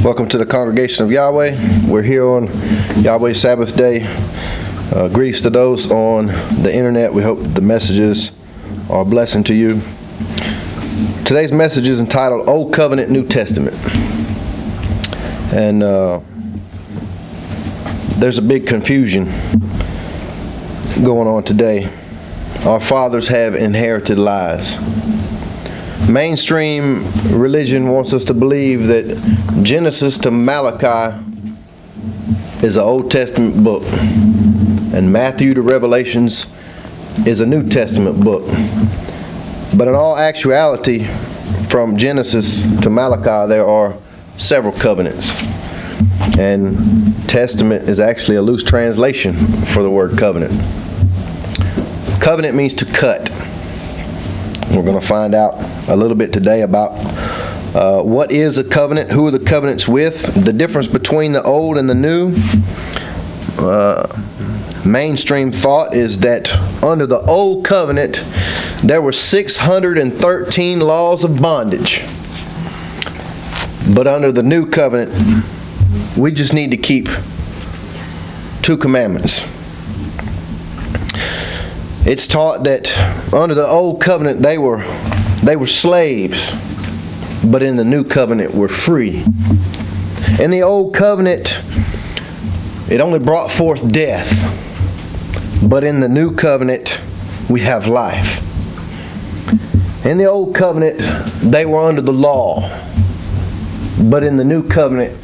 Welcome to the congregation of Yahweh. We're here on Yahweh's Sabbath day. Greetings to those on the internet. We hope the messages are a blessing to you. Today's message is entitled Old Covenant, New Testament. And there's a big confusion going on today. Our fathers have inherited lies. Mainstream religion wants us to believe that Genesis to Malachi is an Old Testament book, and Matthew to Revelations is a New Testament book. But in all actuality, from Genesis to Malachi, there are several covenants. And testament is actually a loose translation for the word covenant. Covenant means to cut. We're going to find out a little bit today about what is a covenant, who are the covenants with, the difference between the old and the new. Mainstream thought is that under the old covenant, there were 613 laws of bondage. But under the new covenant, we just need to keep 2 commandments. It's taught that under the old covenant they were slaves, but in the new covenant we're free. In the old covenant, it only brought forth death, but in the new covenant we have life. In the old covenant they were under the law, but in the new covenant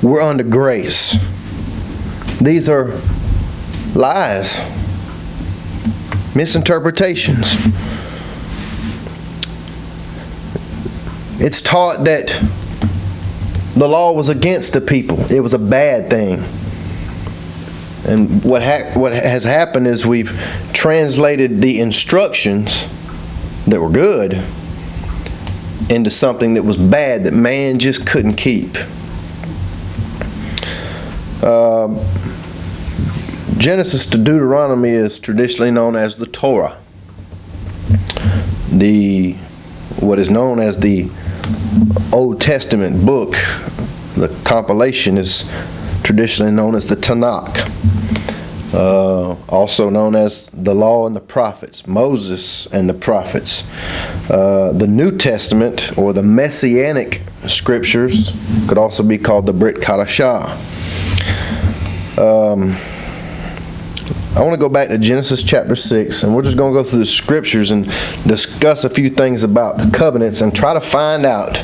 we're under grace. These are lies. Misinterpretations. It's taught that the law was against the people. It was a bad thing. And what has happened is we've translated the instructions that were good into something that was bad that man just couldn't keep. Genesis to Deuteronomy is traditionally known as the Torah. What is known as the Old Testament book, the compilation, is traditionally known as the Tanakh. Also known as the Law and the Prophets, Moses and the Prophets. The New Testament, or the Messianic Scriptures, could also be called the Brit Kadashah. I want to go back to Genesis chapter 6, and we're just going to go through the scriptures and discuss a few things about covenants and try to find out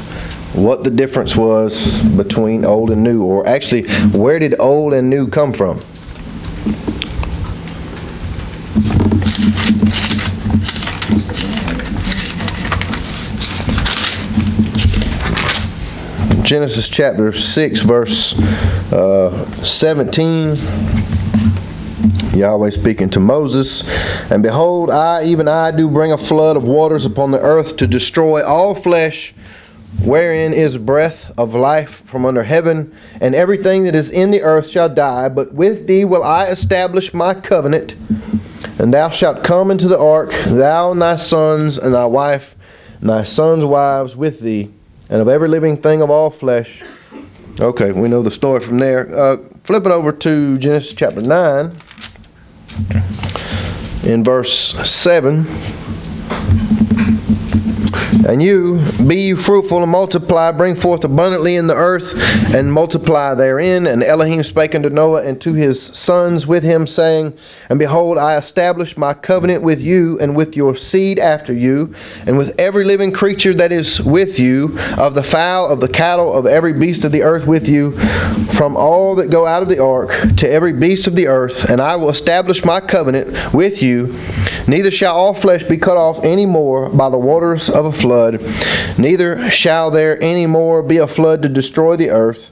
what the difference was between old and new, or actually, where did old and new come from? Genesis chapter 6, verse 17. Yahweh speaking to Moses, "And behold, even I do bring a flood of waters upon the earth to destroy all flesh, wherein is breath of life from under heaven, and everything that is in the earth shall die. But with thee will I establish my covenant, and thou shalt come into the ark, thou and thy sons and thy wife, and thy sons' wives with thee, and of every living thing of all flesh." Okay, we know the story from there. Flipping over to Genesis chapter 9. In verse 7, "And you, be you fruitful and multiply, bring forth abundantly in the earth, and multiply therein. And Elohim spake unto Noah and to his sons with him, saying, And behold, I establish my covenant with you, and with your seed after you, and with every living creature that is with you, of the fowl, of the cattle, of every beast of the earth with you, from all that go out of the ark, to every beast of the earth. And I will establish my covenant with you. Neither shall all flesh be cut off any more by the waters of a flood, neither shall there any more be a flood to destroy the earth.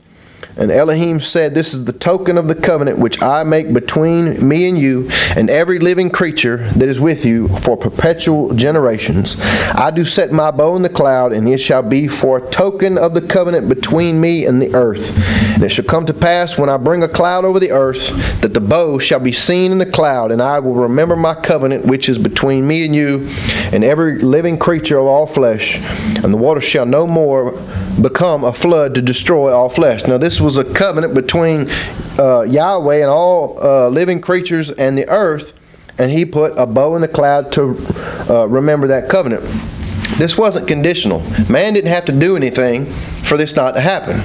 And Elohim said, this is the token of the covenant which I make between me and you and every living creature that is with you for perpetual generations. I do set my bow in the cloud, and it shall be for a token of the covenant between me and the earth. And it shall come to pass, when I bring a cloud over the earth, that the bow shall be seen in the cloud, and I will remember my covenant which is between me and you and every living creature of all flesh. And the water shall no more become a flood to destroy all flesh. Now this was a covenant between Yahweh and all living creatures and the earth, and he put a bow in the cloud to remember that covenant. This wasn't conditional. Man didn't have to do anything for this not to happen.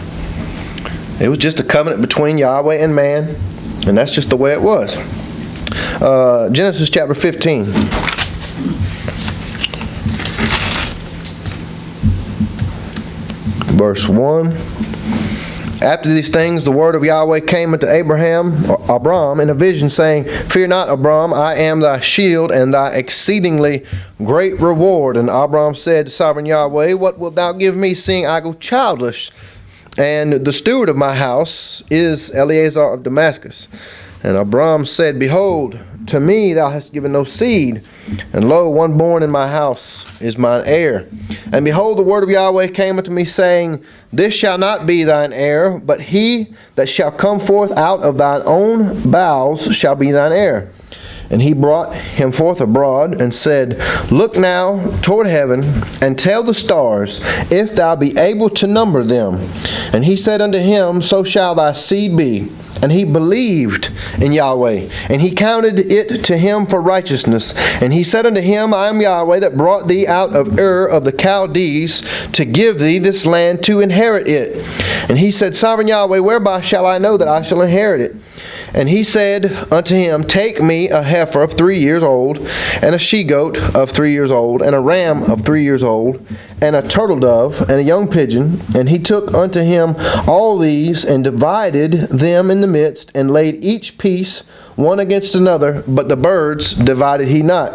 It was just a covenant between Yahweh and man, and that's just the way it was. Genesis chapter 15. Verse 1. After these things, the word of Yahweh came unto Abram in a vision, saying, Fear not, Abram, I am thy shield and thy exceedingly great reward. And Abram said, Sovereign Yahweh, what wilt thou give me, seeing I go childless? And the steward of my house is Eleazar of Damascus. And Abram said, Behold, to me thou hast given no seed, and lo, one born in my house is mine heir. And behold, the word of Yahweh came unto me, saying, This shall not be thine heir, but he that shall come forth out of thine own bowels shall be thine heir. And he brought him forth abroad, and said, Look now toward heaven, and tell the stars, if thou be able to number them. And he said unto him, So shall thy seed be. And he believed in Yahweh, and he counted it to him for righteousness. And he said unto him, I am Yahweh that brought thee out of Ur of the Chaldees to give thee this land to inherit it. And he said, Sovereign Yahweh, whereby shall I know that I shall inherit it? And he said unto him, Take me a heifer of 3 years old, and a she-goat of 3 years old, and a ram of 3 years old, and a turtle dove, and a young pigeon. And he took unto him all these, and divided them in the midst, and laid each piece one against another, but the birds divided he not.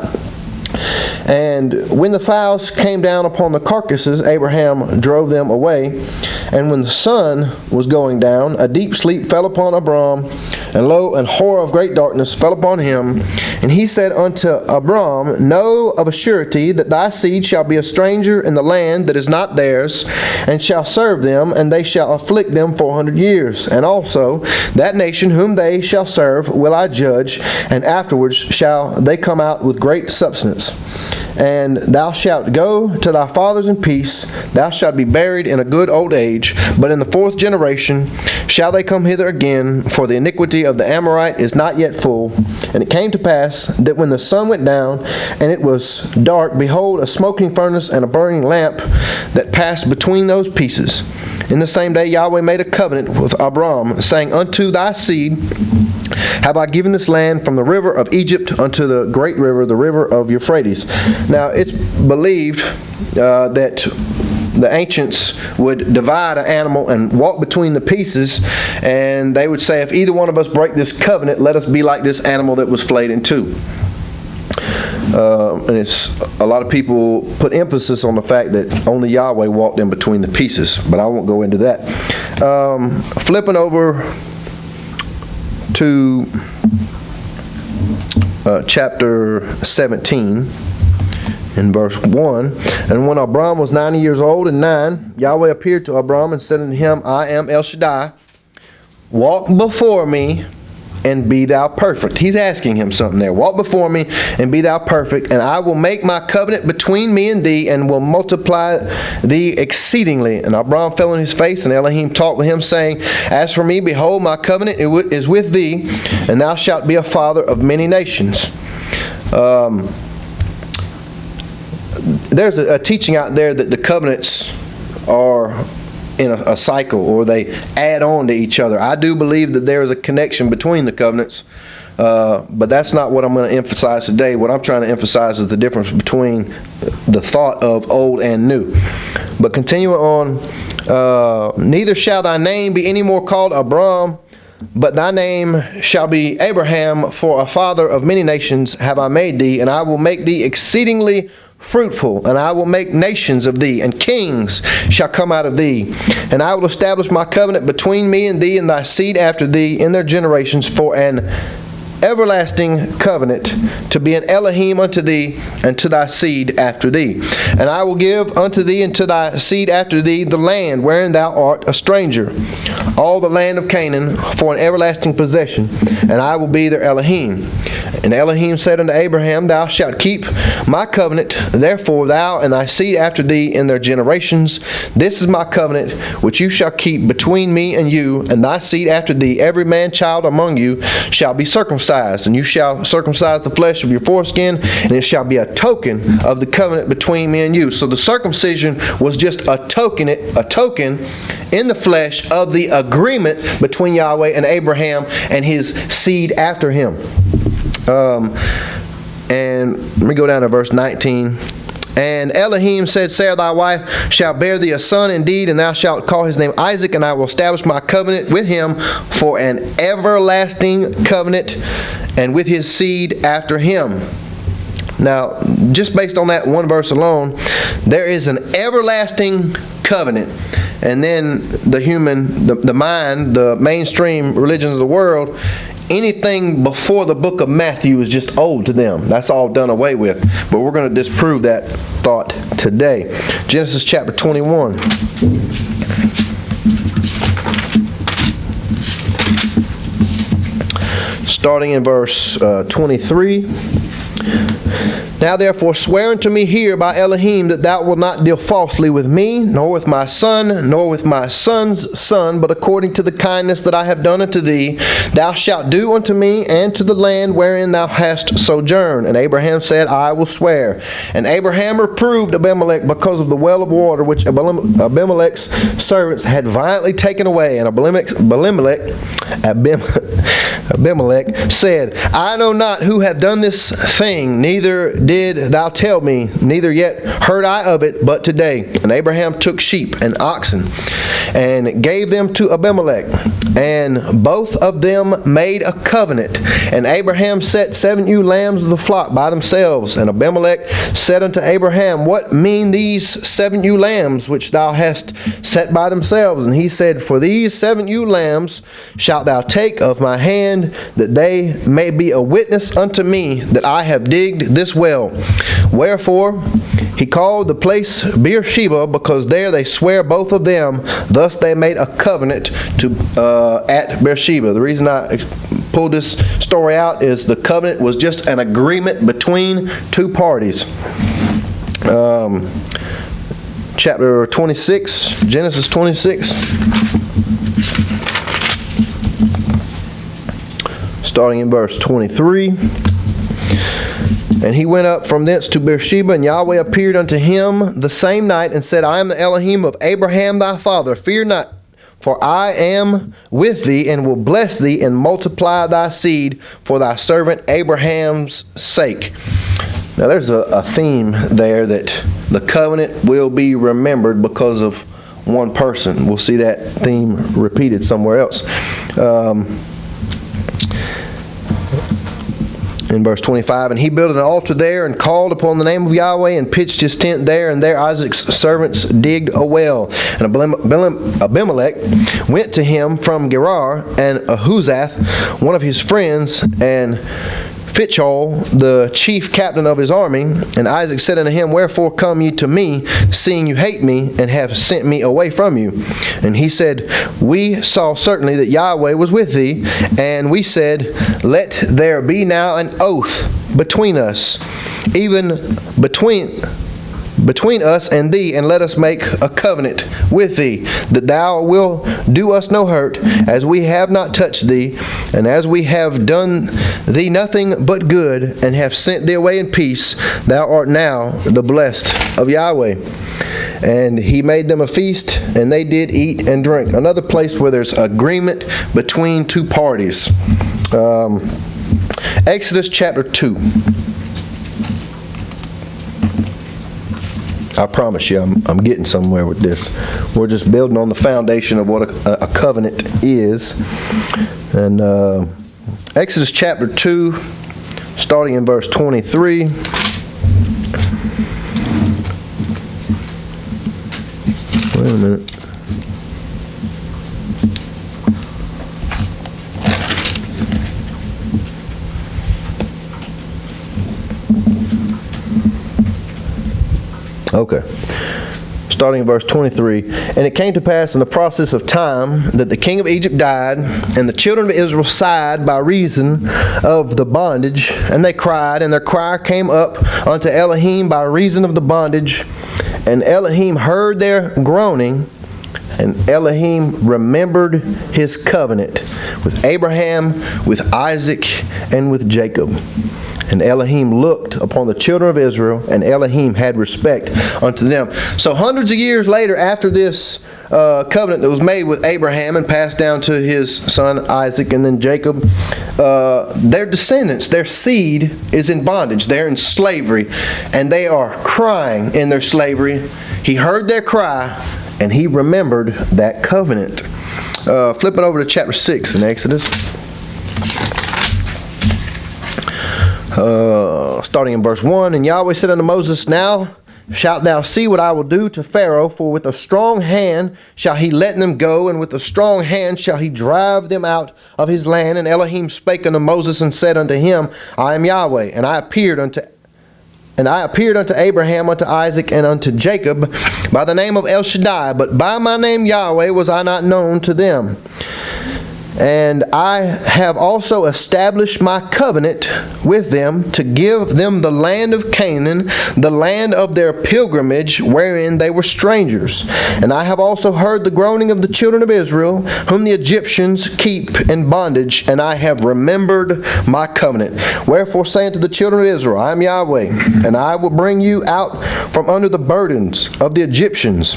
And when the fowls came down upon the carcasses, Abraham drove them away. And when the sun was going down, a deep sleep fell upon Abram, and lo, an horror of great darkness fell upon him. And he said unto Abram, Know of a surety that thy seed shall be a stranger in the land that is not theirs, and shall serve them, and they shall afflict them 400 years. And also that nation whom they shall serve will I judge, and afterwards shall they come out with great substance. And thou shalt go to thy fathers in peace. Thou shalt be buried in a good old age. But in the 4th generation shall they come hither again, for the iniquity of the Amorite is not yet full. And it came to pass that when the sun went down, and it was dark, behold, a smoking furnace and a burning lamp that passed between those pieces. In the same day Yahweh made a covenant with Abram, saying, Unto thy seed have I given this land from the river of Egypt unto the great river, the river of Euphrates. Now, it's believed that the ancients would divide an animal and walk between the pieces, and they would say, if either one of us break this covenant, let us be like this animal that was flayed in two. And it's a lot of people put emphasis on the fact that only Yahweh walked in between the pieces, but I won't go into that. Flipping over to chapter 17 in verse 1. And when Abram was 90 years old and 9, Yahweh appeared to Abram and said unto him, I am El Shaddai. Walk before me and be thou perfect. He's asking him something there. Walk before me and be thou perfect, and I will make my covenant between me and thee, and will multiply thee exceedingly. And Abram fell on his face, and Elohim talked with him, saying, As for me, behold, my covenant is with thee, and thou shalt be a father of many nations. There's a teaching out there that the covenants are in a cycle, or they add on to each other. I do believe that there is a connection between the covenants, but that's not what I'm going to emphasize today. What I'm trying to emphasize is the difference between the thought of old and new. But continuing on, neither shall thy name be any more called Abram, but thy name shall be Abraham, for a father of many nations have I made thee, and I will make thee exceedingly fruitful, and I will make nations of thee, and kings shall come out of thee. And I will establish my covenant between me and thee and thy seed after thee in their generations for an everlasting covenant, to be an Elohim unto thee and to thy seed after thee. And I will give unto thee and to thy seed after thee the land wherein thou art a stranger, all the land of Canaan, for an everlasting possession, and I will be their Elohim. And Elohim said unto Abraham, Thou shalt keep my covenant, therefore thou and thy seed after thee in their generations. This is my covenant which you shall keep between me and you and thy seed after thee. Every man child among you shall be circumcised, and you shall circumcise the flesh of your foreskin, and it shall be a token of the covenant between me and you. So the circumcision was just a token in the flesh of the agreement between Yahweh and Abraham and his seed after him. And let me go down to verse 19. And Elohim said, Sarah thy wife shall bear thee a son indeed, and thou shalt call his name Isaac, and I will establish my covenant with him for an everlasting covenant, and with his seed after him. Now, just based on that one verse alone, there is an everlasting covenant. And then the mind, the mainstream religions of the world, anything before the book of Matthew is just old to them. That's all done away with. But we're going to disprove that thought today. Genesis chapter 21. Starting in verse 23. Now therefore swear unto me here by Elohim that thou wilt not deal falsely with me, nor with my son, nor with my son's son, but according to the kindness that I have done unto thee, thou shalt do unto me and to the land wherein thou hast sojourned. And Abraham said, I will swear. And Abraham reproved Abimelech because of the well of water which Abimelech's servants had violently taken away. And Abimelech said, I know not who hath done this thing, neither did thou tell me, neither yet heard I of it but today. And Abraham took sheep and oxen and gave them to Abimelech, and both of them made a covenant. And Abraham set 7 ewe lambs of the flock by themselves. And Abimelech said unto Abraham, What mean these 7 ewe lambs which thou hast set by themselves? And he said, For these 7 ewe lambs shalt thou take of my hand, that they may be a witness unto me that I have digged this well. Wherefore he called the place Beersheba, because there they swear both of them. Thus they made a covenant at Beersheba. The reason I pulled this story out is the covenant was just an agreement between two parties. Chapter 26, Genesis 26. Starting in verse 23. And he went up from thence to Beersheba, and Yahweh appeared unto him the same night, and said, I am the Elohim of Abraham thy father. Fear not, for I am with thee, and will bless thee, and multiply thy seed for thy servant Abraham's sake. Now there's a theme there that the covenant will be remembered because of one person. We'll see that theme repeated somewhere else. In verse 25, and he built an altar there and called upon the name of Yahweh and pitched his tent there, and there Isaac's servants digged a well. And Abimelech went to him from Gerar, and Ahuzath, one of his friends, and Phichol, the chief captain of his army. And Isaac said unto him, Wherefore come ye to me, seeing you hate me, and have sent me away from you? And he said, We saw certainly that Yahweh was with thee, and we said, Let there be now an oath between us, even between us and thee, and let us make a covenant with thee, that thou wilt do us no hurt, as we have not touched thee, and as we have done thee nothing but good, and have sent thee away in peace. Thou art now the blessed of Yahweh. And he made them a feast, and they did eat and drink. Another place where there's agreement between two parties. Exodus chapter 2. I promise you, I'm getting somewhere with this. We're just building on the foundation of what a covenant is. And Exodus chapter 2, starting in verse 23. Wait a minute. Okay. Starting in verse 23. And it came to pass in the process of time that the king of Egypt died, and the children of Israel sighed by reason of the bondage, and they cried, and their cry came up unto Elohim by reason of the bondage, and Elohim heard their groaning, and Elohim remembered his covenant with Abraham, with Isaac, and with Jacob. And Elohim looked upon the children of Israel, and Elohim had respect unto them. So hundreds of years later, after this covenant that was made with Abraham and passed down to his son Isaac and then Jacob, their descendants, their seed is in bondage. They're in slavery, and they are crying in their slavery. He heard their cry, and he remembered that covenant. Flipping over to chapter 6 in Exodus. Starting in verse 1, and Yahweh said unto Moses, Now shalt thou see what I will do to Pharaoh, for with a strong hand shall he let them go, and with a strong hand shall he drive them out of his land. And Elohim spake unto Moses and said unto him, I am Yahweh, and I appeared unto Abraham, unto Isaac, and unto Jacob by the name of El Shaddai, but by my name Yahweh was I not known to them. And I have also established my covenant with them to give them the land of Canaan, the land of their pilgrimage, wherein they were strangers. And I have also heard the groaning of the children of Israel, whom the Egyptians keep in bondage, and I have remembered my covenant. Wherefore say unto the children of Israel, I am Yahweh, and I will bring you out from under the burdens of the Egyptians,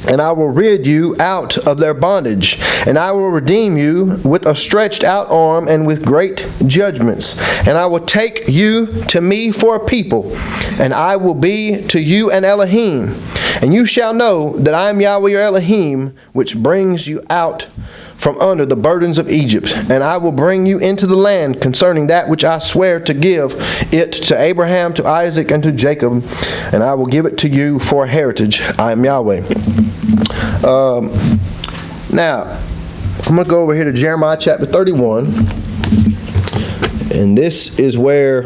and I will rid you out of their bondage, and I will redeem you with a stretched out arm and with great judgments. And I will take you to me for a people, and I will be to you an Elohim. And you shall know that I am Yahweh your Elohim, which brings you out from under the burdens of Egypt. And I will bring you into the land concerning that which I swear to give it to Abraham, to Isaac, and to Jacob, and I will give it to you for a heritage. I am Yahweh. Now, I'm going to go over here to Jeremiah chapter 31, and this is where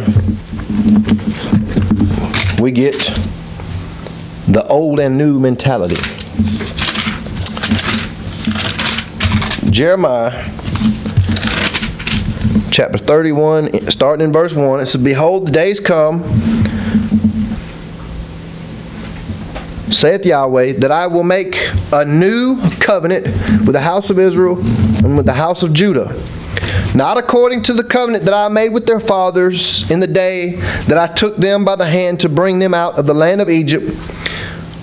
we get the old and new mentality. Jeremiah chapter 31, starting in verse 1, it says, Behold, the days come, saith Yahweh, that I will make a new covenant with the house of Israel and with the house of Judah, not according to the covenant that I made with their fathers in the day that I took them by the hand to bring them out of the land of Egypt,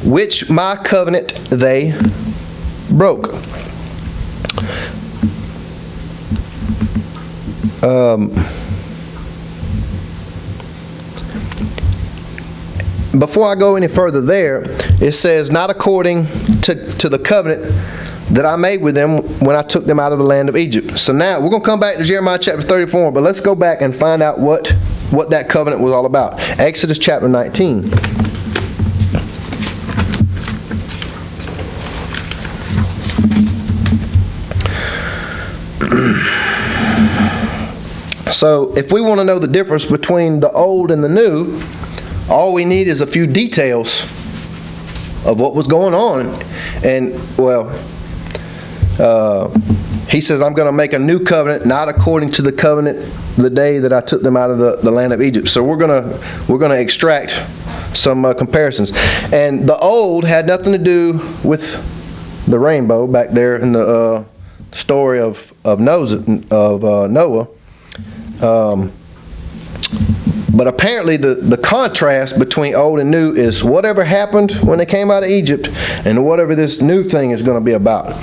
which my covenant they broke. Before I go any further there, it says, not according to the covenant that I made with them when I took them out of the land of Egypt. So now, we're going to come back to Jeremiah chapter 34, but let's go back and find out what that covenant was all about. Exodus chapter 19. So, if we want to know the difference between the old and the new, all we need is a few details of what was going on. And, well, he says, I'm going to make a new covenant, not according to the covenant the day that I took them out of the land of Egypt. So we're going to extract some comparisons. And the old had nothing to do with the rainbow back there in the story of Noah. But apparently the contrast between old and new is whatever happened when they came out of Egypt and whatever this new thing is going to be about.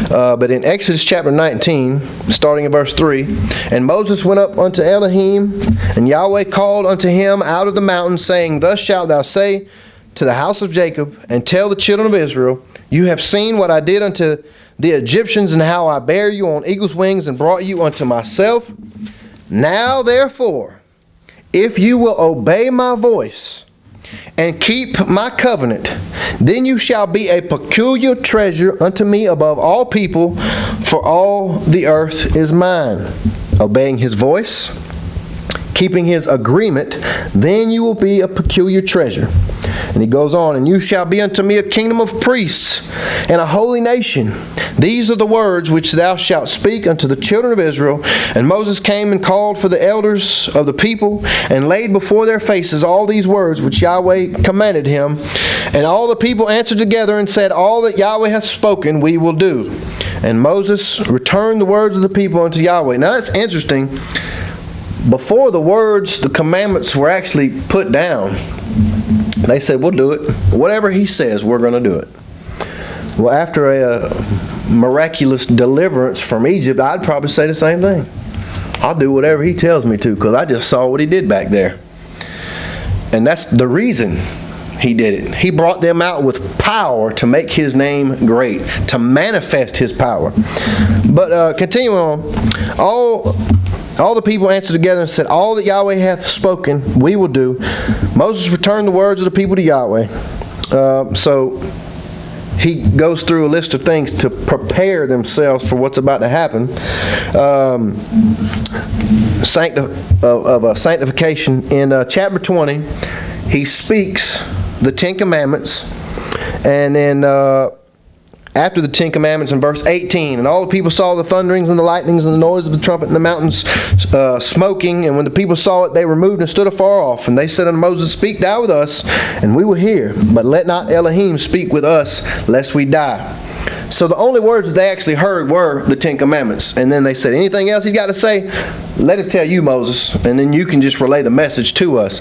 But in Exodus chapter 19, starting in verse 3, And Moses went up unto Elohim, and Yahweh called unto him out of the mountain, saying, Thus shalt thou say to the house of Jacob, and tell the children of Israel, You have seen what I did unto the Egyptians, and how I bare you on eagle's wings, and brought you unto myself. Now therefore, if you will obey my voice, and keep my covenant, then you shall be a peculiar treasure unto me above all people, for all the earth is mine. Obeying his voice, keeping his agreement, then you will be a peculiar treasure. And he goes on, and you shall be unto me a kingdom of priests and a holy nation. These are the words which thou shalt speak unto the children of Israel. And Moses came and called for the elders of the people, and laid before their faces all these words which Yahweh commanded him. And all the people answered together and said, all that Yahweh hath spoken we will do. And Moses returned the words of the people unto Yahweh. Now that's interesting. Before the words, the commandments were actually put down, they said, we'll do it. Whatever he says, we're going to do it. Well, after a miraculous deliverance from Egypt, I'd probably say the same thing. I'll do whatever he tells me to, because I just saw what he did back there. And that's the reason he did it. He brought them out with power to make his name great, to manifest his power. But continuing on, all the people answered together and said, all that Yahweh hath spoken, we will do. Moses returned the words of the people to Yahweh. So he goes through a list of things to prepare themselves for what's about to happen. Sanctification. In chapter 20, he speaks the Ten Commandments. And then after the Ten Commandments in verse 18, and all the people saw the thunderings and the lightnings and the noise of the trumpet and the mountains smoking. And when the people saw it, they removed and stood afar off. And they said unto Moses, speak thou with us, and we will hear. But let not Elohim speak with us, lest we die. So the only words that they actually heard were the Ten Commandments. And then they said, anything else he's got to say, let him tell you, Moses, and then you can just relay the message to us.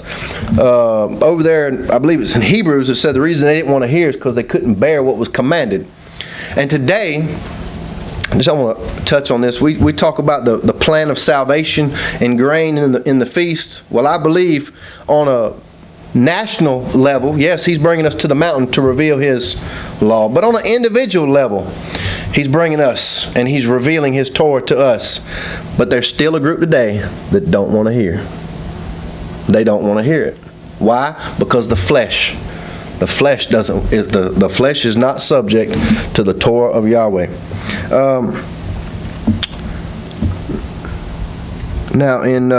Over there, I believe it's in Hebrews, it said the reason they didn't want to hear is because they couldn't bear what was commanded. And today, I just want to touch on this. We talk about the plan of salvation ingrained in the feast. Well, I believe on a national level, yes, he's bringing us to the mountain to reveal his law. But on an individual level, he's bringing us and he's revealing his Torah to us. But there's still a group today that don't want to hear. They don't want to hear it. Why? Because the flesh. The flesh doesn't. The flesh is not subject to the Torah of Yahweh. Now in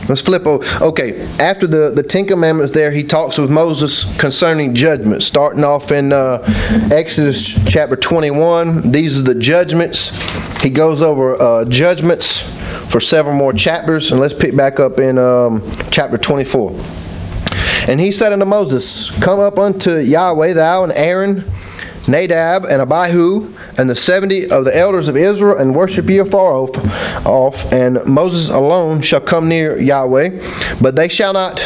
let's flip over. Okay, after the Ten Commandments, there he talks with Moses concerning judgment. Starting off in Exodus chapter 21. These are the judgments. He goes over judgments for several more chapters, and let's pick back up in chapter 24. And he said unto Moses, come up unto Yahweh, thou and Aaron, Nadab and Abihu, and the 70 of the elders of Israel, and worship ye afar off. And Moses alone shall come near Yahweh, but they shall not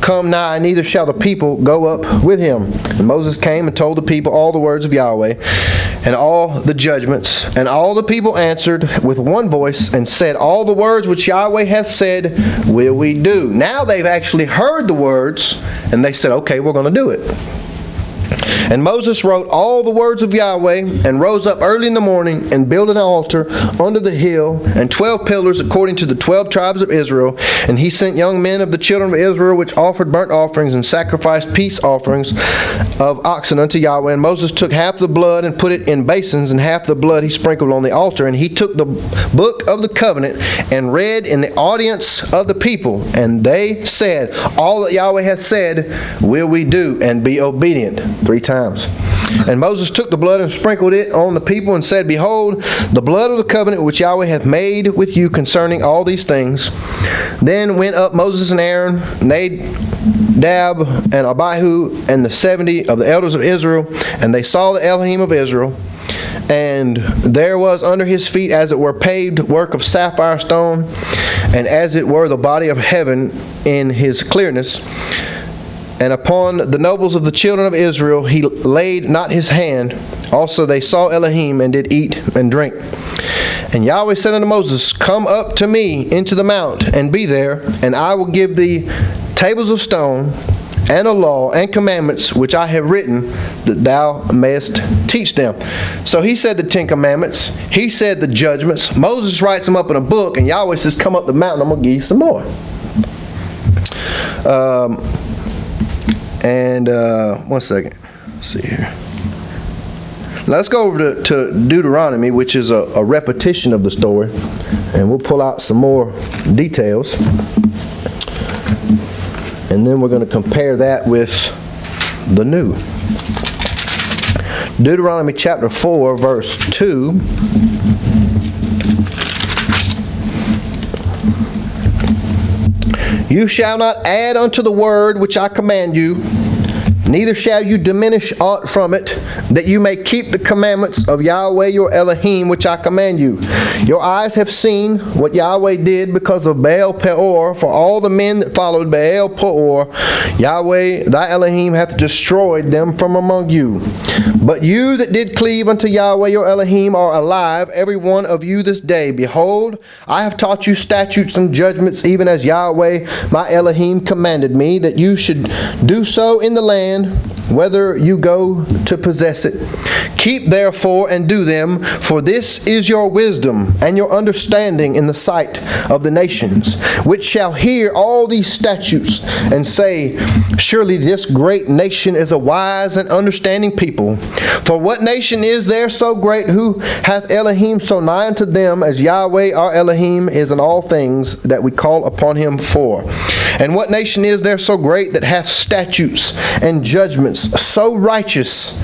come nigh, neither shall the people go up with him. And Moses came and told the people all the words of Yahweh, and all the judgments. And all the people answered with one voice, and said, all the words which Yahweh hath said will we do. Now they've actually heard the words, and they said, okay, we're going to do it. And Moses wrote all the words of Yahweh, and rose up early in the morning, and built an altar under the hill, and 12 pillars according to the 12 tribes of Israel. And he sent young men of the children of Israel, which offered burnt offerings, and sacrificed peace offerings of oxen unto Yahweh. And Moses took half the blood, and put it in basins, and half the blood he sprinkled on the altar. And he took the book of the covenant, and read in the audience of the people. And they said, all that Yahweh hath said will we do, and be obedient. 3 times. And Moses took the blood and sprinkled it on the people, and said, behold, the blood of the covenant which Yahweh hath made with you concerning all these things. Then went up Moses and Aaron, Nadab and Abihu, and the 70 of the elders of Israel, and they saw the Elohim of Israel. And there was under his feet as it were paved work of sapphire stone, and as it were the body of heaven in his clearness. And upon the nobles of the children of Israel he laid not his hand. Also they saw Elohim, and did eat and drink. And Yahweh said unto Moses, come up to me into the mount, and be there, and I will give thee tables of stone, and a law, and commandments, which I have written, that thou mayest teach them. So he said the Ten Commandments. He said the judgments. Moses writes them up in a book, and Yahweh says, come up the mountain, I'm going to give you some more. One second. Let's see here. Let's go over to Deuteronomy, which is a repetition of the story, and we'll pull out some more details. And then we're going to compare that with the new. Deuteronomy chapter 4, verse 2. You shall not add unto the word which I command you, neither shall you diminish aught from it, that you may keep the commandments of Yahweh your Elohim, which I command you. Your eyes have seen what Yahweh did because of Baal Peor, for all the men that followed Baal Peor, Yahweh thy Elohim hath destroyed them from among you. But you that did cleave unto Yahweh your Elohim are alive, every one of you this day. Behold, I have taught you statutes and judgments, even as Yahweh my Elohim commanded me, that you should do so in the land, whether you go to possess it. Keep therefore and do them, for this is your wisdom and your understanding in the sight of the nations, which shall hear all these statutes and say, surely this great nation is a wise and understanding people. For what nation is there so great, who hath Elohim so nigh unto them as Yahweh our Elohim is in all things that we call upon him for? And what nation is there so great that hath statutes and judgments so righteous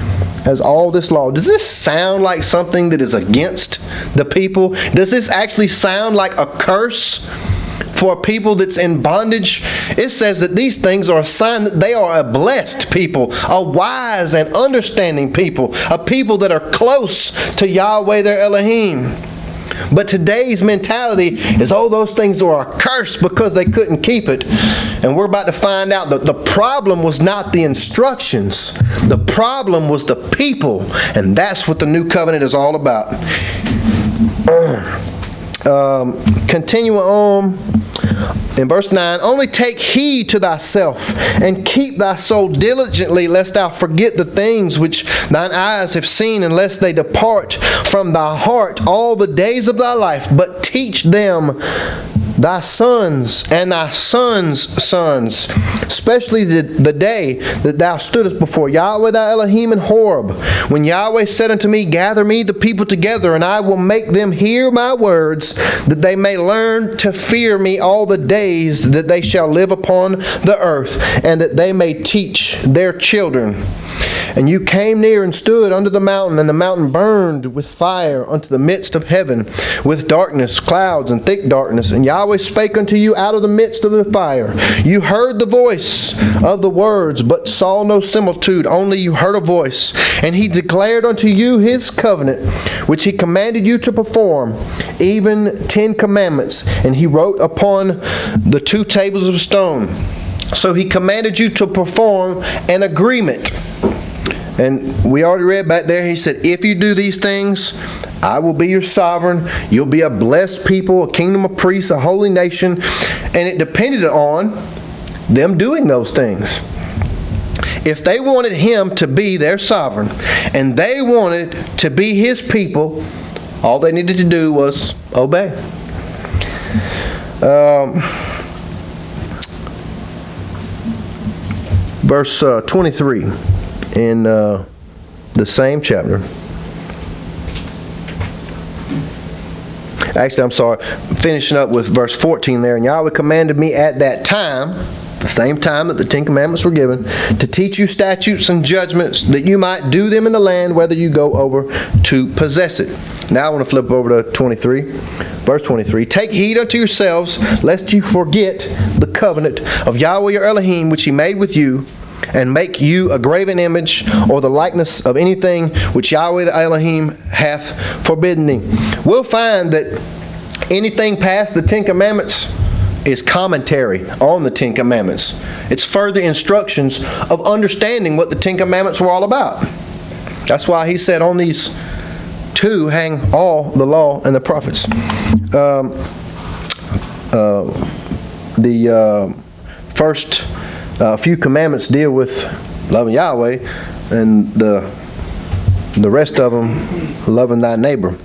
as all this law? Does this sound like something that is against the people? Does this actually sound like a curse for a people that's in bondage? It says that these things are a sign that they are a blessed people, a wise and understanding people, a people that are close to Yahweh their Elohim. But today's mentality is, oh, those things are a curse because they couldn't keep it. And we're about to find out that the problem was not the instructions. The problem was the people. And that's what the new covenant is all about. Continuing on in verse 9, only take heed to thyself and keep thy soul diligently, lest thou forget the things which thine eyes have seen, and lest they depart from thy heart all the days of thy life, but teach them thy sons and thy sons' sons, especially the day that thou stoodest before Yahweh thy Elohim in Horeb, when Yahweh said unto me, gather me the people together, and I will make them hear my words, that they may learn to fear me all the days that they shall live upon the earth, and that they may teach their children. And you came near and stood under the mountain, and the mountain burned with fire unto the midst of heaven, with darkness, clouds, and thick darkness. And Yahweh spake unto you out of the midst of the fire. You heard the voice of the words, but saw no similitude, only you heard a voice. And he declared unto you his covenant, which he commanded you to perform, even 10 commandments. And he wrote upon the 2 tables of stone. So he commanded you to perform an agreement. And we already read back there, he said, if you do these things, I will be your sovereign. You'll be a blessed people, a kingdom of priests, a holy nation. And it depended on them doing those things. If they wanted him to be their sovereign, and they wanted to be his people, all they needed to do was obey. Verse 23. In the same chapter. Actually, I'm sorry. Finishing up with verse 14 there. And Yahweh commanded me at that time, the same time that the 10 commandments were given, to teach you statutes and judgments, that you might do them in the land, whether you go over to possess it. Now I want to flip over to 23. Verse 23. Take heed unto yourselves, lest you forget the covenant of Yahweh your Elohim, which he made with you, and make you a graven image or the likeness of anything which Yahweh the Elohim hath forbidden thee. We'll find that anything past the 10 commandments is commentary on the 10 commandments. It's further instructions of understanding what the 10 commandments were all about. That's why he said on these 2 hang all the law and the prophets. The first few commandments deal with loving Yahweh, and the rest of them loving thy neighbor.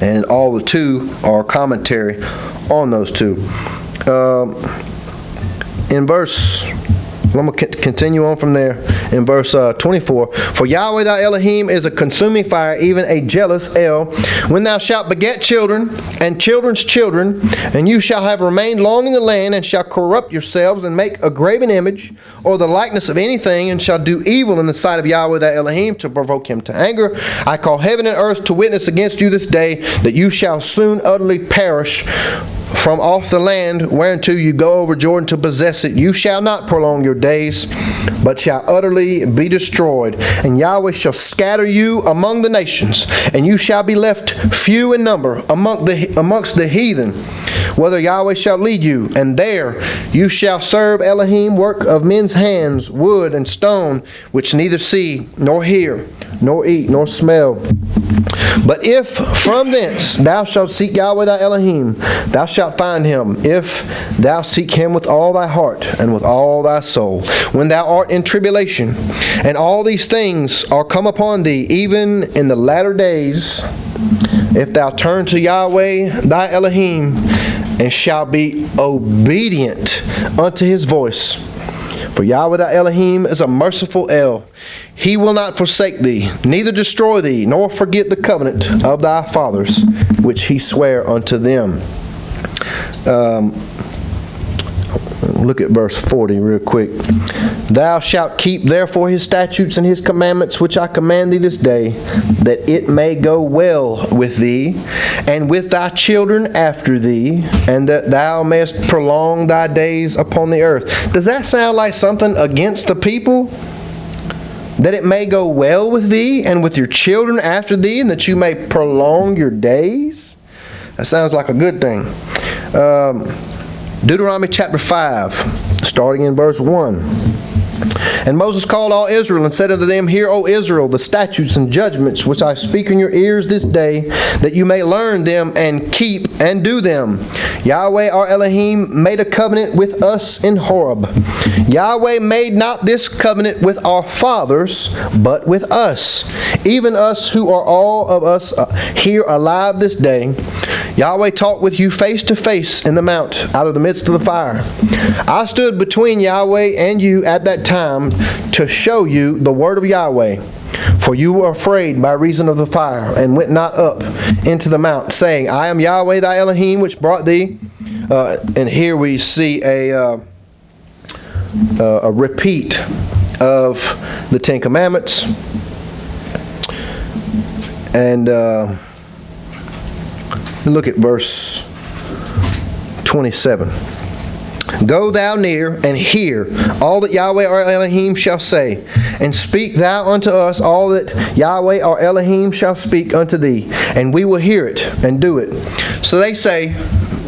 And all the 2 are commentary on those 2. in verse, I'm going to continue on from there in verse 24. For Yahweh thy Elohim is a consuming fire, even a jealous El. When thou shalt beget children and children's children, and you shall have remained long in the land, and shall corrupt yourselves, and make a graven image, or the likeness of anything, and shall do evil in the sight of Yahweh thy Elohim, to provoke him to anger, I call heaven and earth to witness against you this day, that you shall soon utterly perish from off the land whereunto you go over Jordan to possess it. You shall not prolong your days, but shall utterly be destroyed. And Yahweh shall scatter you among the nations, and you shall be left few in number amongst the heathen, whither Yahweh shall lead you. And there you shall serve Elohim, work of men's hands, wood and stone, which neither see, nor hear, nor eat, nor smell. But if from thence thou shalt seek Yahweh thy Elohim, thou shalt find him, if thou seek him with all thy heart and with all thy soul. When thou art in tribulation, and all these things are come upon thee, even in the latter days, if thou turn to Yahweh thy Elohim, and shalt be obedient unto his voice. For Yahweh thy Elohim is a merciful El. He will not forsake thee, neither destroy thee, nor forget the covenant of thy fathers, which he sware unto them. Look at verse 40 real quick. Thou shalt keep therefore his statutes and his commandments, which I command thee this day, that it may go well with thee, and with thy children after thee, and that thou mayest prolong thy days upon the earth. Does that sound like something against the people? That it may go well with thee, and with your children after thee, and that you may prolong your days? That sounds like a good thing. Deuteronomy chapter 5, starting in verse 1. And Moses called all Israel and said unto them, Hear, O Israel, the statutes and judgments which I speak in your ears this day, that you may learn them and keep and do them. Yahweh our Elohim made a covenant with us in Horeb. Yahweh made not this covenant with our fathers, but with us, even us who are all of us here alive this day. Yahweh talked with you face to face in the mount, out of the midst of the fire. I stood between Yahweh and you at that time to show you the word of Yahweh. For you were afraid by reason of the fire, and went not up into the mount, saying, I am Yahweh thy Elohim, which brought thee. And here we see a repeat of the Ten Commandments. And look at verse 27. Go thou near and hear all that Yahweh our Elohim shall say, and speak thou unto us all that Yahweh our Elohim shall speak unto thee, and we will hear it and do it. So they say,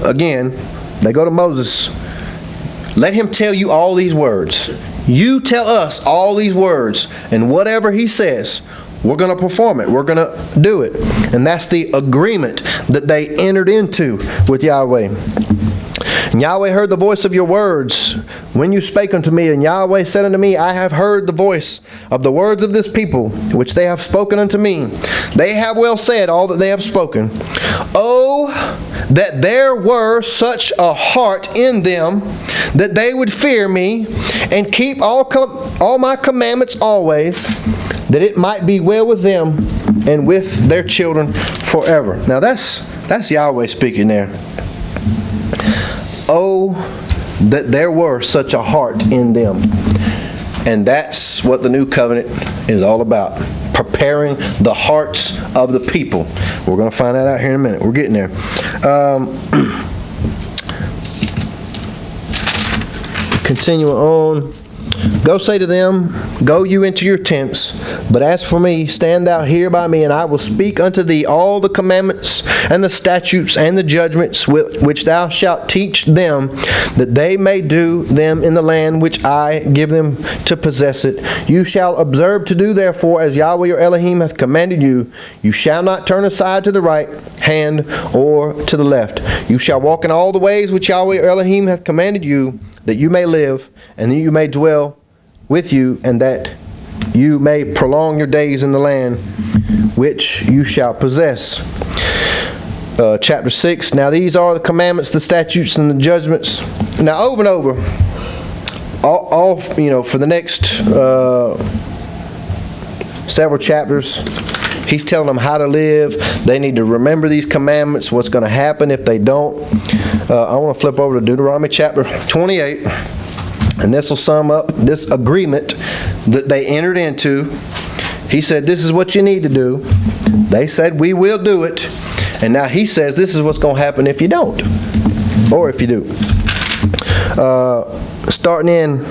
again, they go to Moses, let him tell you all these words. You tell us all these words, and whatever he says, we're going to perform it. We're going to do it. And that's the agreement that they entered into with Yahweh. And Yahweh heard the voice of your words when you spake unto me. And Yahweh said unto me, I have heard the voice of the words of this people, which they have spoken unto me. They have well said all that they have spoken. Oh, that there were such a heart in them, that they would fear me, and keep all my commandments always, that it might be well with them and with their children forever. Now that's Yahweh speaking there. Oh, that there were such a heart in them. And that's what the new covenant is all about. Preparing the hearts of the people. We're going to find that out here in a minute. We're getting there. Continuing on. Go say to them, Go you into your tents, but as for me, stand thou here by me, and I will speak unto thee all the commandments and the statutes and the judgments which thou shalt teach them, that they may do them in the land which I give them to possess it. You shall observe to do therefore as Yahweh your Elohim hath commanded you. You shall not turn aside to the right hand or to the left. You shall walk in all the ways which Yahweh your Elohim hath commanded you, that you may live, and that you may dwell with you, and that you may prolong your days in the land which you shall possess. Chapter 6. Now these are the commandments, the statutes, and the judgments. Now over and over, all for the next several chapters, he's telling them how to live. They need to remember these commandments, what's going to happen if they don't. I want to flip over to Deuteronomy chapter 28, and this will sum up this agreement that they entered into. He said, this is what you need to do. They said, we will do it. And now he says, this is what's going to happen if you don't, or if you do. Starting in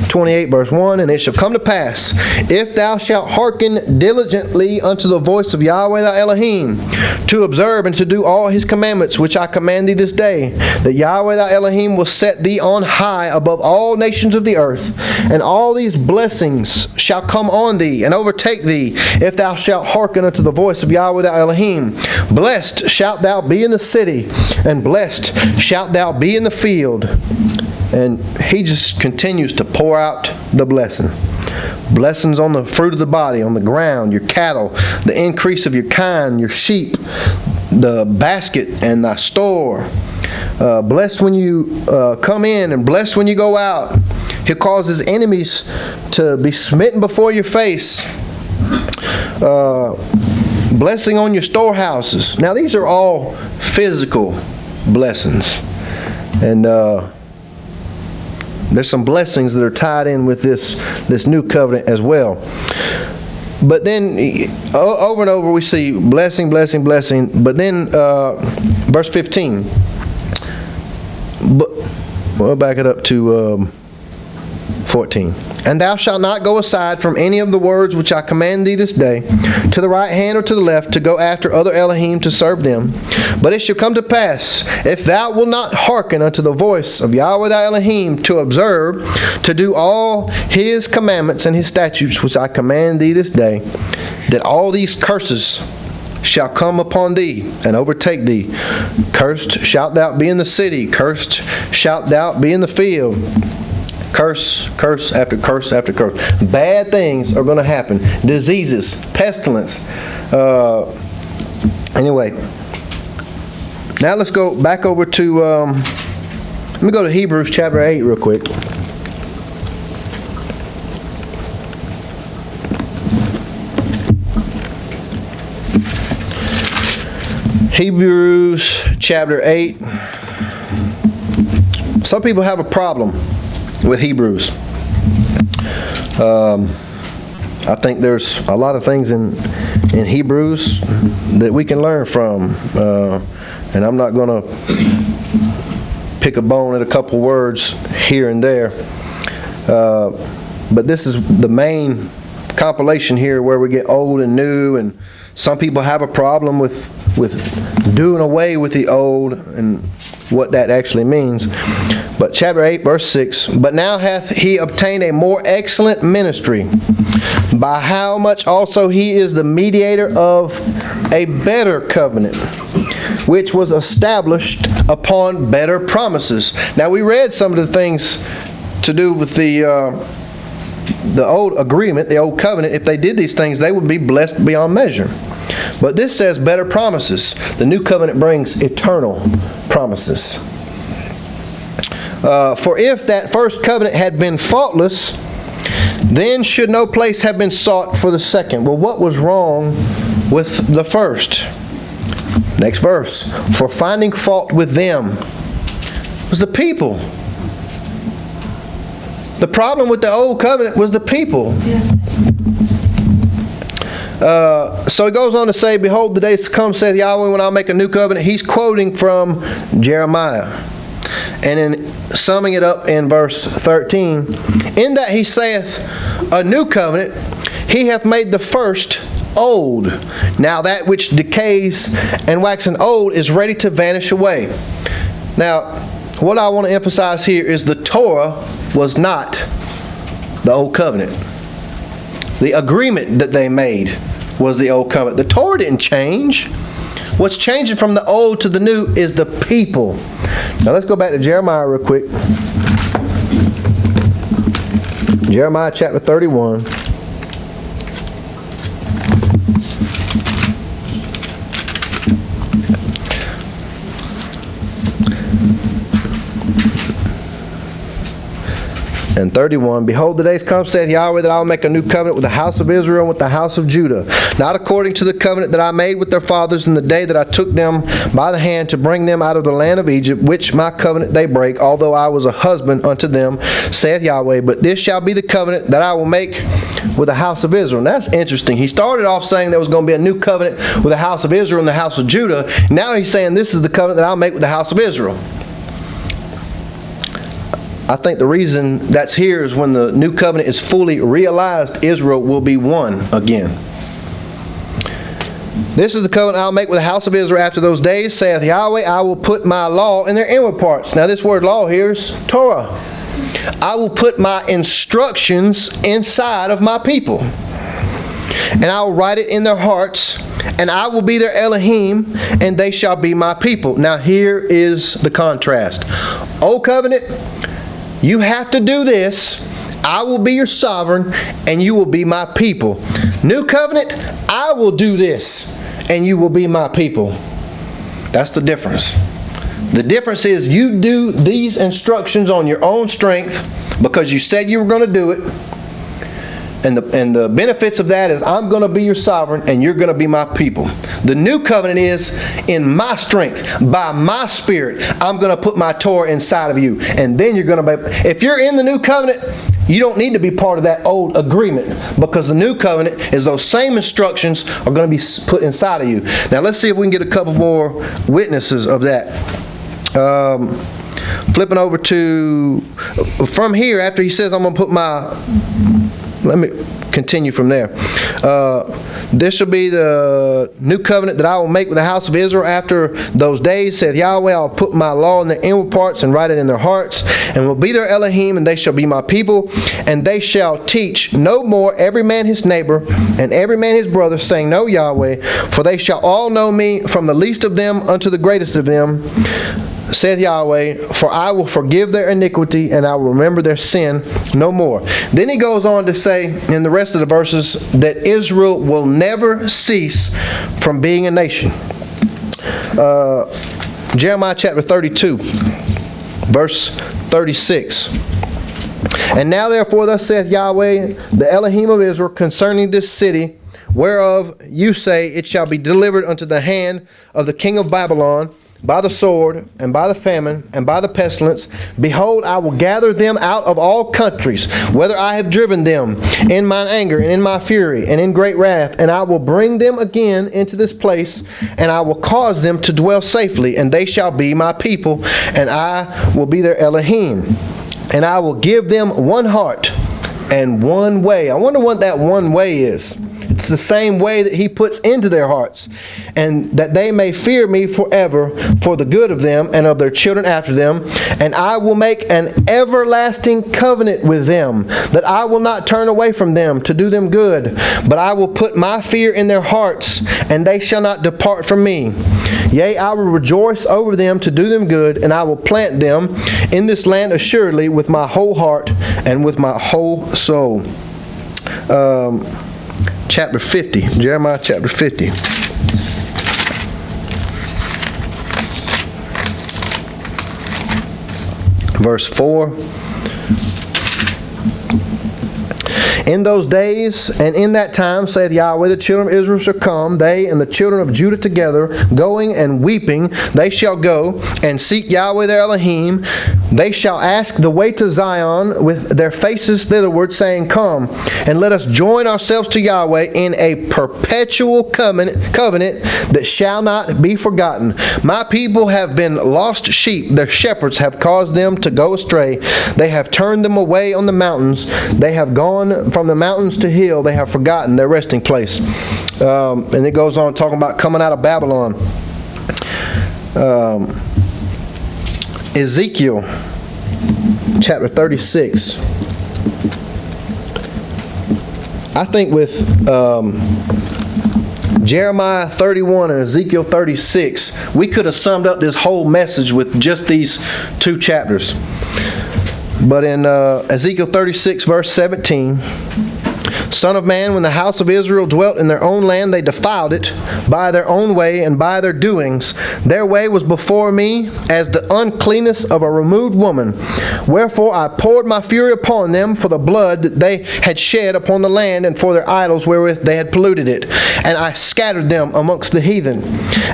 28 verse 1, and it shall come to pass, if thou shalt hearken diligently unto the voice of Yahweh thy Elohim, to observe and to do all his commandments which I command thee this day, that Yahweh thy Elohim will set thee on high above all nations of the earth, and all these blessings shall come on thee and overtake thee, if thou shalt hearken unto the voice of Yahweh thy Elohim. Blessed shalt thou be in the city, and blessed shalt thou be in the field. And he just continues to pour out the blessing. Blessings on the fruit of the body, on the ground, your cattle, the increase of your kind, your sheep, the basket and thy store. Blessed when you come in, and blessed when you go out. He'll cause his enemies to be smitten before your face. Blessing on your storehouses. Now these are all physical blessings. And there's some blessings that are tied in with this new covenant as well. But then over and over we see blessing, blessing, blessing. But then verse 15. But we'll back it up to 14. And thou shalt not go aside from any of the words which I command thee this day, to the right hand or to the left, to go after other Elohim to serve them. But it shall come to pass, if thou wilt not hearken unto the voice of Yahweh thy Elohim, to observe, to do all his commandments and his statutes which I command thee this day, that all these curses shall come upon thee and overtake thee. Cursed shalt thou be in the city, cursed shalt thou be in the field. Curse, curse after curse after curse. Bad things are going to happen. Diseases, pestilence. Anyway, now let's go back over to, let me go to Hebrews chapter 8 real quick. Hebrews chapter 8. Some people have a problem with Hebrews. I think there's a lot of things in Hebrews that we can learn from, and I'm not going to pick a bone at a couple words here and there, but this is the main compilation here where we get old and new, and some people have a problem with doing away with the old and what that actually means. But chapter 8 verse 6, but now hath he obtained a more excellent ministry, by how much also he is the mediator of a better covenant, which was established upon better promises. Now we read some of the things to do with the old agreement, the old covenant. If they did these things, they would be blessed beyond measure. But this says better promises. The new covenant brings eternal promises. For if that first covenant had been faultless, then should no place have been sought for the second. Well, what was wrong with the first? Next verse. For finding fault with them was the people. The problem with the old covenant was the people. So he goes on to say, behold, the days to come, saith Yahweh, when I'll make a new covenant. He's quoting from Jeremiah. And in summing it up in verse 13, in that he saith, a new covenant, he hath made the first old. Now that which decays and waxen old is ready to vanish away. Now, what I want to emphasize here is the Torah was not the old covenant. The agreement that they made was the old covenant. The Torah didn't change. What's changing from the old to the new is the people. Now let's go back to Jeremiah real quick. Jeremiah chapter 31. and 31. Behold, the days come, saith Yahweh, that I will make a new covenant with the house of Israel and with the house of Judah, not according to the covenant that I made with their fathers in the day that I took them by the hand to bring them out of the land of Egypt, which my covenant they break, although I was a husband unto them, saith Yahweh. But this shall be the covenant that I will make with the house of Israel. And that's interesting. He started off saying there was going to be a new covenant with the house of Israel and the house of Judah. Now he's saying this is the covenant that I'll make with the house of Israel. I think the reason that's here is when the new covenant is fully realized, Israel will be one again. This is the covenant I'll make with the house of Israel after those days, saith Yahweh, I will put my law in their inward parts. Now this word law here is Torah. I will put my instructions inside of my people, and I will write it in their hearts, and I will be their Elohim, and they shall be my people. Now here is the contrast. Old covenant, you have to do this. I will be your sovereign, and you will be my people. New covenant, I will do this, and you will be my people. That's the difference. The difference is you do these instructions on your own strength because you said you were going to do it. And the benefits of that is I'm going to be your sovereign and you're going to be my people. The new covenant is in my strength, by my spirit, I'm going to put my Torah inside of you. And then you're going to be, if you're in the new covenant, you don't need to be part of that old agreement, because the new covenant is those same instructions are going to be put inside of you. Now let's see if we can get a couple more witnesses of that. Flipping over to, from here, after he says I'm going to put my, let me continue from there. This shall be the new covenant that I will make with the house of Israel after those days, saith Yahweh. I'll put my law in their inward parts and write it in their hearts, and will be their Elohim, and they shall be my people. And they shall teach no more every man his neighbor and every man his brother, saying, Know Yahweh, for they shall all know me, from the least of them unto the greatest of them, saith Yahweh, for I will forgive their iniquity, and I will remember their sin no more. Then he goes on to say in the rest of the verses that Israel will never cease from being a nation. Jeremiah chapter 32, verse 36. And now therefore thus saith Yahweh, the Elohim of Israel, concerning this city, whereof you say it shall be delivered unto the hand of the king of Babylon, by the sword, and by the famine, and by the pestilence. Behold, I will gather them out of all countries, whither I have driven them, in mine anger, and in my fury, and in great wrath. And I will bring them again into this place, and I will cause them to dwell safely, and they shall be my people, and I will be their Elohim. And I will give them one heart and one way. I wonder what that one way is. It's the same way that he puts into their hearts, and that they may fear me forever, for the good of them and of their children after them. And I will make an everlasting covenant with them, that I will not turn away from them to do them good, but I will put my fear in their hearts, and they shall not depart from me. Yea, I will rejoice over them to do them good, and I will plant them in this land assuredly with my whole heart and with my whole soul. Chapter 50, Jeremiah chapter 50. Verse 4. In those days and in that time, saith Yahweh, the children of Israel shall come, they and the children of Judah together, going and weeping. They shall go and seek Yahweh their Elohim. They shall ask the way to Zion with their faces thitherward, saying, Come, and let us join ourselves to Yahweh in a perpetual covenant that shall not be forgotten. My people have been lost sheep. Their shepherds have caused them to go astray. They have turned them away on the mountains. They have gone from the mountains to hill. They have forgotten their resting place. And it goes on talking about coming out of Babylon. Ezekiel chapter 36. I think with Jeremiah 31 and Ezekiel 36, we could have summed up this whole message with just these two chapters. But in Ezekiel 36 verse 17, Son of man, when the house of Israel dwelt in their own land, they defiled it by their own way and by their doings. Their way was before me as the uncleanness of a removed woman. Wherefore I poured my fury upon them for the blood that they had shed upon the land, and for their idols wherewith they had polluted it. And I scattered them amongst the heathen,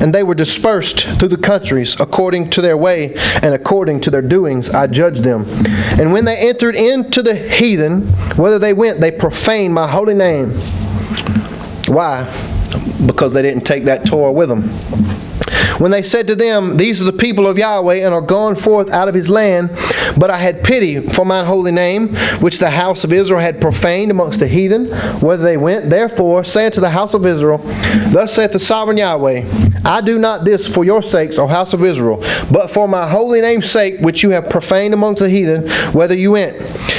and they were dispersed through the countries according to their way and according to their doings I judged them. And when they entered into the heathen, whither they went, they profaned my holy name. Why? Because they didn't take that Torah with them. When they said to them, these are the people of Yahweh, and are gone forth out of his land, but I had pity for mine holy name, which the house of Israel had profaned amongst the heathen, whither they went. Therefore, say unto the house of Israel, thus saith the sovereign Yahweh, I do not this for your sakes, O house of Israel, but for my holy name's sake, which you have profaned amongst the heathen, whither you went.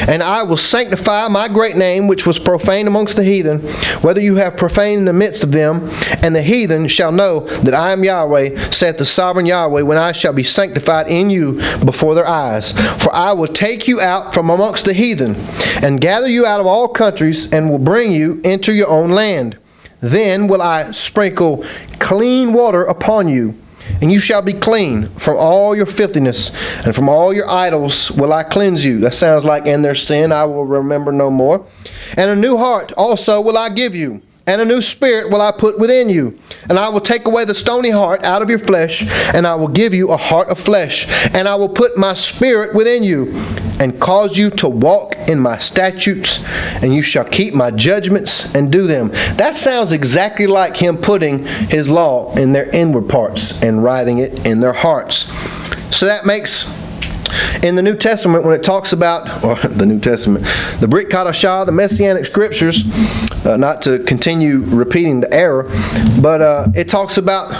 And I will sanctify my great name, which was profaned amongst the heathen, whether you have profaned in the midst of them. And the heathen shall know that I am Yahweh, saith the sovereign Yahweh, when I shall be sanctified in you before their eyes. For I will take you out from amongst the heathen, and gather you out of all countries, and will bring you into your own land. Then will I sprinkle clean water upon you, and you shall be clean from all your filthiness, and from all your idols will I cleanse you. That sounds like, and their sin I will remember no more. And a new heart also will I give you, and a new spirit will I put within you. And I will take away the stony heart out of your flesh, and I will give you a heart of flesh. And I will put my spirit within you, and cause you to walk in my statutes, and you shall keep my judgments and do them. That sounds exactly like him putting his law in their inward parts and writing it in their hearts. So that makes, in the New Testament, when it talks about, or the New Testament, the Brit Kadashah, the Messianic Scriptures, not to continue repeating the error, but it talks about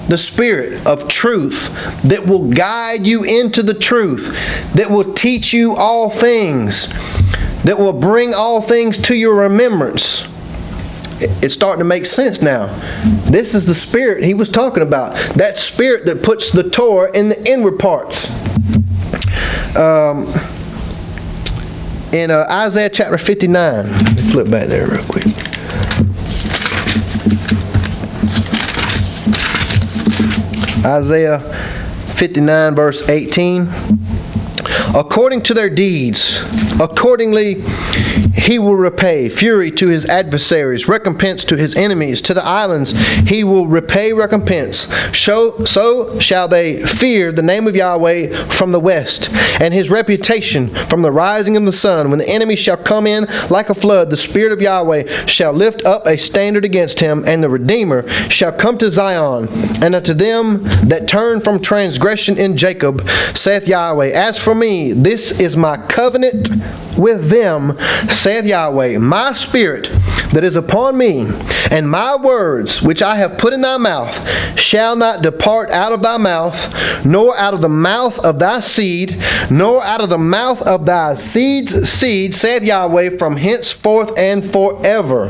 the Spirit of truth that will guide you into the truth, that will teach you all things, that will bring all things to your remembrance. It's starting to make sense now. This is the Spirit he was talking about. That Spirit that puts the Torah in the inward parts. In Isaiah chapter 59, let me flip back there real quick. Isaiah 59 verse 18. According to their deeds, accordingly he will repay fury to his adversaries, recompense to his enemies. To the islands he will repay recompense. So shall they fear the name of Yahweh from the west, and his reputation from the rising of the sun. When the enemy shall come in like a flood, the Spirit of Yahweh shall lift up a standard against him, and the Redeemer shall come to Zion. And unto them that turn from transgression in Jacob, saith Yahweh, as for me, this is my covenant with them, saith Yahweh, my Spirit that is upon me, and my words which I have put in thy mouth shall not depart out of thy mouth, nor out of the mouth of thy seed, nor out of the mouth of thy seed's seed, saith Yahweh, from henceforth and forever.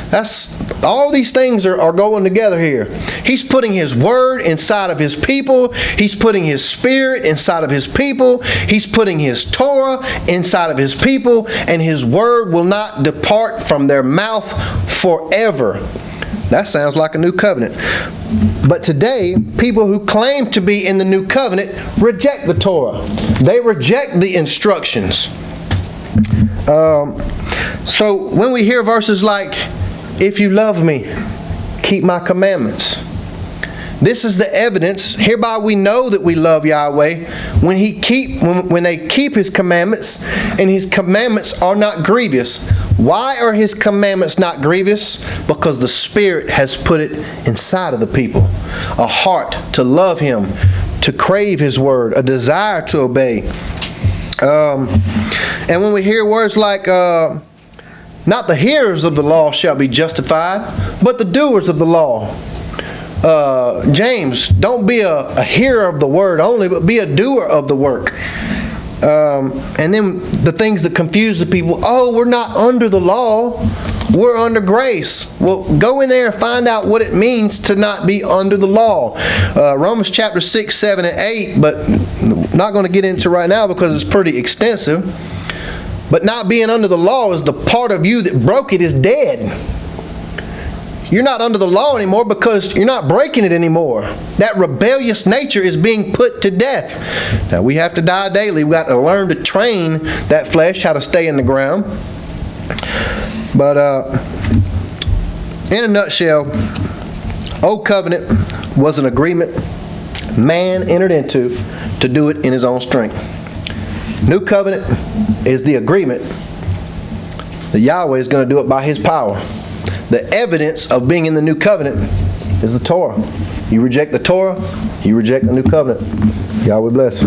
That's all these things are going together here. He's putting his word inside of his people. He's putting his Spirit inside of his people. He's putting his Torah inside of his people, and his word will not depart from their mouth forever. That sounds like a new covenant. But today, people who claim to be in the new covenant reject the Torah. They reject the instructions. So when we hear verses like, if you love me, keep my commandments. This is the evidence. Hereby we know that we love Yahweh when they keep his commandments, and his commandments are not grievous. Why are his commandments not grievous? Because the Spirit has put it inside of the people. A heart to love him, to crave his word, a desire to obey. And when we hear words like, not the hearers of the law shall be justified, but the doers of the law. James, don't be a hearer of the word only, but be a doer of the work. And then the things that confuse the people, oh, we're not under the law, we're under grace. Well, go in there and find out what it means to not be under the law. Romans chapter 6, 7, and 8, but not going to get into right now because it's pretty extensive. But not being under the law is the part of you that broke it is dead. You're not under the law anymore because you're not breaking it anymore. That rebellious nature is being put to death. Now we have to die daily. We've got to learn to train that flesh how to stay in the ground. But in a nutshell, Old Covenant was an agreement man entered into to do it in his own strength. New Covenant is the agreement that Yahweh is going to do it by His power. The evidence of being in the New Covenant is the Torah. You reject the Torah, you reject the New Covenant. Yahweh bless.